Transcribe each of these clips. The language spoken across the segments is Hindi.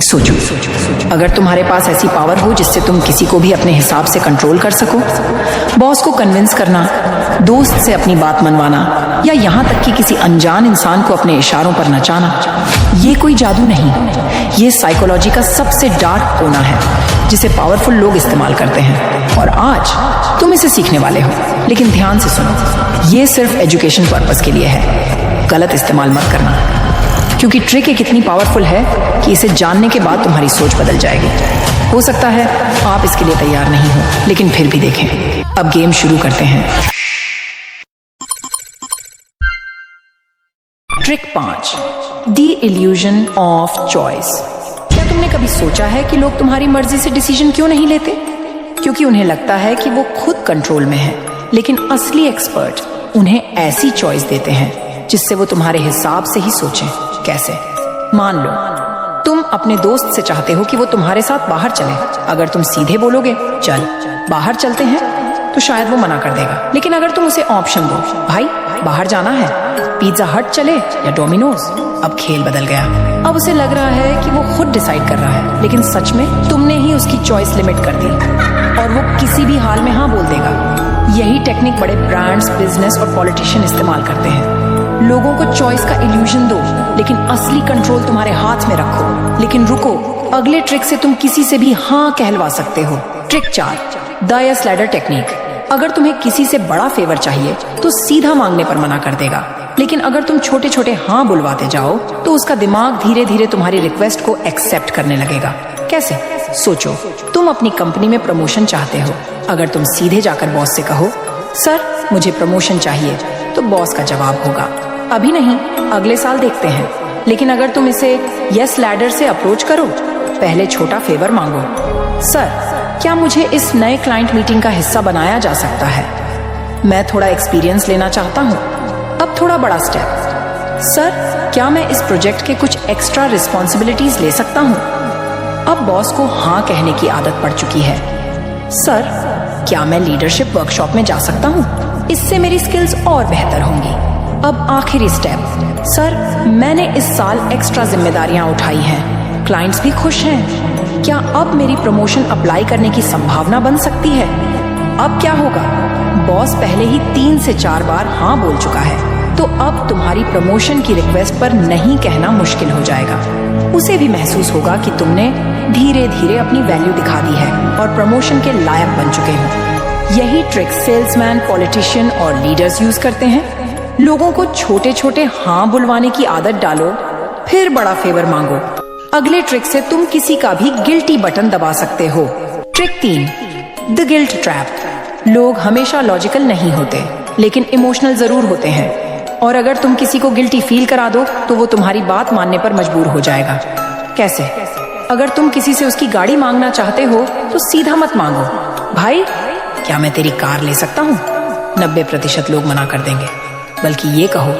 सोचो, अगर तुम्हारे पास ऐसी पावर हो जिससे तुम किसी को भी अपने हिसाब से कंट्रोल कर सको, बॉस को कन्विंस करना, दोस्त से अपनी बात मनवाना या यहाँ तक कि किसी अनजान इंसान को अपने इशारों पर नचाना, ये कोई जादू नहीं, ये साइकोलॉजी का सबसे डार्क कोना है जिसे पावरफुल लोग इस्तेमाल करते हैं। और आज तुम इसे सीखने वाले हो, लेकिन ध्यान से सुनो, ये सिर्फ एजुकेशन पर्पस के लिए है, गलत इस्तेमाल मत करना, क्योंकि ट्रिक एक इतनी पावरफुल है कि इसे जानने के बाद तुम्हारी सोच बदल जाएगी। हो सकता है आप इसके लिए तैयार नहीं हो, लेकिन फिर भी देखें। अब गेम शुरू करते हैं। Trick 5, the illusion of choice. क्या तुमने कभी सोचा है कि लोग तुम्हारी मर्जी से डिसीजन क्यों नहीं लेते? क्योंकि उन्हें लगता है कि वो खुद कंट्रोल में है, लेकिन असली एक्सपर्ट उन्हें ऐसी चॉइस देते हैं जिससे वो तुम्हारे हिसाब से ही सोचें। कैसे? मान लो तुम अपने दोस्त से चाहते हो कि वो तुम्हारे साथ बाहर चले। अगर तुम सीधे बोलोगे चल बाहर चलते हैं, तो शायद वो मना कर देगा। लेकिन अगर तुम उसे ऑप्शन दो, भाई बाहर जाना है, पिज्जा हट चले या डोमिनोज, अब खेल बदल गया। अब उसे लग रहा है कि वो खुद डिसाइड कर रहा है, लेकिन सच में तुमने ही उसकी चॉइस लिमिट कर दी और वो किसी भी हाल में हाँ बोल देगा। यही टेक्निक बड़े ब्रांड्स, बिजनेस और पॉलिटिशियन इस्तेमाल करते हैं। लोगों को चॉइस का इल्यूजन दो, लेकिन असली कंट्रोल तुम्हारे हाथ में रखो। लेकिन रुको, अगले ट्रिक से तुम किसी से भी हाँ कहलवा सकते हो। Trick 4, the yes ladder technique. अगर तुम्हें किसी से बड़ा फेवर चाहिए तो सीधा मांगने पर मना कर देगा, लेकिन अगर तुम छोटे छोटे हाँ बुलवाते जाओ तो उसका दिमाग धीरे धीरे तुम्हारी रिक्वेस्ट को एक्सेप्ट करने लगेगा। कैसे? सोचो, तुम अपनी कंपनी में प्रमोशन चाहते हो। अगर तुम सीधे जाकर बॉस से कहो सर मुझे प्रमोशन चाहिए, तो बॉस का जवाब होगा अभी नहीं, अगले साल देखते हैं। लेकिन अगर तुम इसे यस लैडर से अप्रोच करो, पहले छोटा फेवर मांगो, सर क्या मुझे इस नए क्लाइंट मीटिंग का हिस्सा बनाया जा सकता है? मैं थोड़ा एक्सपीरियंस लेना चाहता हूँ। अब थोड़ा बड़ा स्टेप, सर क्या मैं इस प्रोजेक्ट के कुछ एक्स्ट्रा रिस्पॉन्सिबिलिटीज ले सकता हूँ? अब बॉस को हाँ कहने की आदत पड़ चुकी है। सर क्या मैं लीडरशिप वर्कशॉप में जा सकता हूँ? इससे मेरी स्किल्स और बेहतर होंगी। अब आखिरी स्टेप, सर मैंने इस साल एक्स्ट्रा जिम्मेदारियां उठाई हैं, क्लाइंट्स भी खुश हैं, क्या अब मेरी प्रमोशन अप्लाई करने की संभावना बन सकती है? अब क्या होगा? बॉस पहले ही 3 से 4 बार हाँ बोल चुका है, तो अब तुम्हारी प्रमोशन की रिक्वेस्ट पर नहीं कहना मुश्किल हो जाएगा। उसे भी महसूस होगा कि तुमने धीरे धीरे अपनी वैल्यू दिखा दी है और प्रमोशन के लायक बन चुके हो। यही ट्रिक सेल्समैन, पॉलिटिशियन और लीडर्स यूज करते हैं। लोगों को छोटे छोटे हाँ बुलवाने की आदत डालो, फिर बड़ा फेवर मांगो। अगले ट्रिक से तुम किसी का भी गिल्टी बटन दबा सकते हो। Trick 3, the guilt trap. लोग हमेशा लॉजिकल नहीं होते, लेकिन इमोशनल जरूर होते हैं, और अगर तुम किसी को गिल्टी फील करा दो तो वो तुम्हारी बात मानने पर मजबूर हो जाएगा। कैसे? अगर तुम किसी से उसकी गाड़ी मांगना चाहते हो तो सीधा मत मांगो, भाई क्या मैं तेरी कार ले सकता हूँ? 90% लोग मना कर देंगे। बल्कि ये कहो,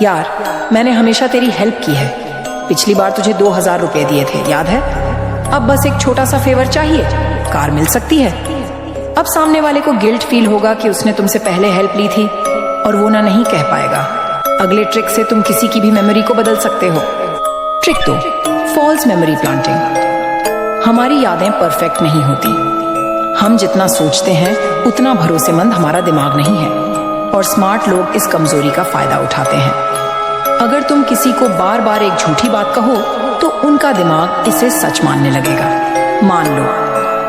यार मैंने हमेशा तेरी हेल्प की है, पिछली बार तुझे 2000 रुपए दिए थे, याद है? अब बस एक छोटा सा फेवर चाहिए, कार मिल सकती है। अब सामने वाले को गिल्ट फील होगा कि उसने तुमसे पहले हेल्प ली थी और वो ना नहीं कह पाएगा। अगले ट्रिक से तुम किसी की भी मेमोरी को बदल सकते हो। Trick 2, false memory planting. हमारी यादें परफेक्ट नहीं होती। हम जितना सोचते हैं उतना भरोसेमंद हमारा दिमाग नहीं है, और स्मार्ट लोग इस कमजोरी का फायदा उठाते हैं। अगर तुम किसी को बार बार एक झूठी बात कहो तो उनका दिमाग इसे सच मानने लगेगा। मान लो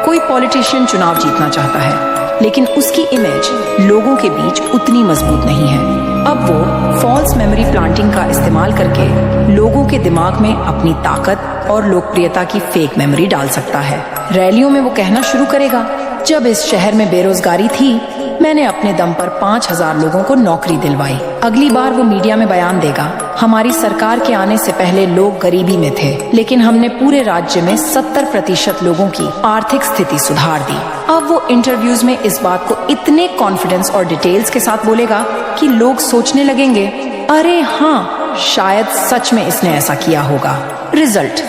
कोई पॉलिटिशियन चुनाव जीतना चाहता है, लेकिन उसकी इमेज लोगों के बीच उतनी मजबूत नहीं है। अब वो फॉल्स मेमोरी प्लांटिंग का इस्तेमाल करके लोगों के दिमाग में अपनी ताकत और लोकप्रियता की फेक मेमोरी डाल सकता है। रैलियों में वो कहना शुरू करेगा, जब इस शहर में बेरोजगारी थी मैंने अपने दम पर 5000 लोगों को नौकरी दिलवाई। अगली बार वो मीडिया में बयान देगा, हमारी सरकार के आने से पहले लोग गरीबी में थे, लेकिन हमने पूरे राज्य में 70% लोगों की आर्थिक स्थिति सुधार दी। अब वो इंटरव्यूज में इस बात को इतने कॉन्फिडेंस और डिटेल्स के साथ बोलेगा कि लोग सोचने लगेंगे, अरे हाँ शायद सच में इसने ऐसा किया होगा। रिजल्ट,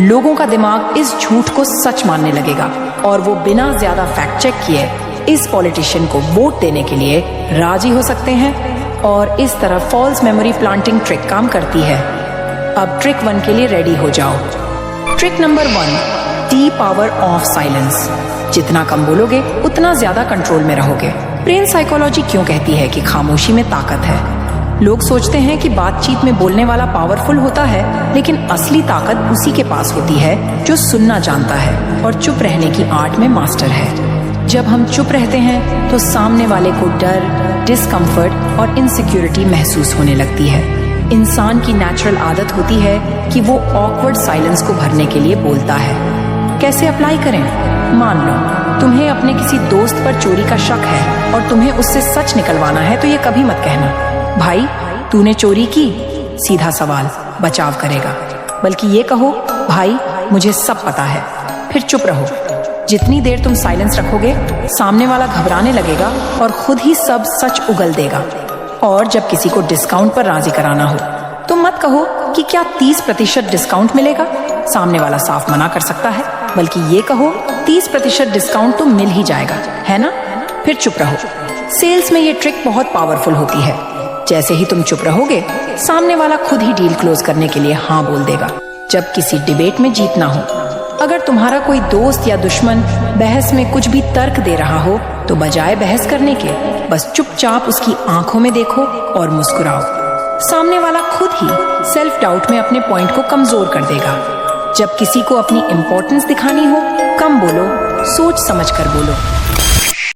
लोगों का दिमाग इस झूठ को सच मानने लगेगा और वो बिना ज्यादा फैक्ट चेक किए इस पॉलिटिशियन को वोट देने के लिए राजी हो सकते हैं। और इस तरह फॉल्स मेमोरी प्लांटिंग ट्रिक काम करती है। अब ट्रिक 1 के लिए रेडी हो जाओ। Trick number 1, D power of silence. जितना कम बोलोगे उतना ज्यादा कंट्रोल में रहोगे। ब्रेन साइकोलॉजी क्यों कहती है कि खामोशी में ताकत है? लोग सोचते हैं कि बातचीत में बोलने वाला पावरफुल होता है, लेकिन असली ताकत उसी के पास होती है जो सुनना जानता है और चुप रहने की आर्ट में मास्टर है। जब हम चुप रहते हैं तो सामने वाले को डर, डिस्कम्फर्ट और इनसिक्योरिटी महसूस होने लगती है। इंसान की नेचुरल आदत होती है कि वो ऑकवर्ड साइलेंस को भरने के लिए बोलता है। कैसे अप्लाई करें? मान लो तुम्हें अपने किसी दोस्त पर चोरी का शक है और तुम्हें उससे सच निकलवाना है, तो ये कभी मत कहना, भाई तूने चोरी की। सीधा सवाल बचाव करेगा। बल्कि ये कहो, भाई मुझे सब पता है। फिर चुप रहो। जितनी देर तुम साइलेंस रखोगे, सामने वाला घबराने लगेगा और खुद ही सब सच उगल देगा। और जब किसी को डिस्काउंट पर राजी कराना हो तो मत कहो कि क्या 30% डिस्काउंट मिलेगा। सामने वाला साफ मना कर सकता है। बल्कि ये कहो 30% डिस्काउंट तो मिल ही जाएगा, है ना? फिर चुप रहो। सेल्स में ये ट्रिक बहुत पावरफुल होती है। जैसे ही तुम चुप रहोगे, सामने वाला खुद ही डील क्लोज करने के लिए हाँ बोल देगा। जब किसी डिबेट में जीतना हो, अगर तुम्हारा कोई दोस्त या दुश्मन बहस में कुछ भी तर्क दे रहा हो, तो बजाय बहस करने के बस चुपचाप उसकी आंखों में देखो और मुस्कुराओ। सामने वाला खुद ही सेल्फ डाउट में अपने पॉइंट को कमजोर कर देगा। जब किसी को अपनी इंपॉर्टेंस दिखानी हो, कम बोलो, सोच समझ कर बोलो।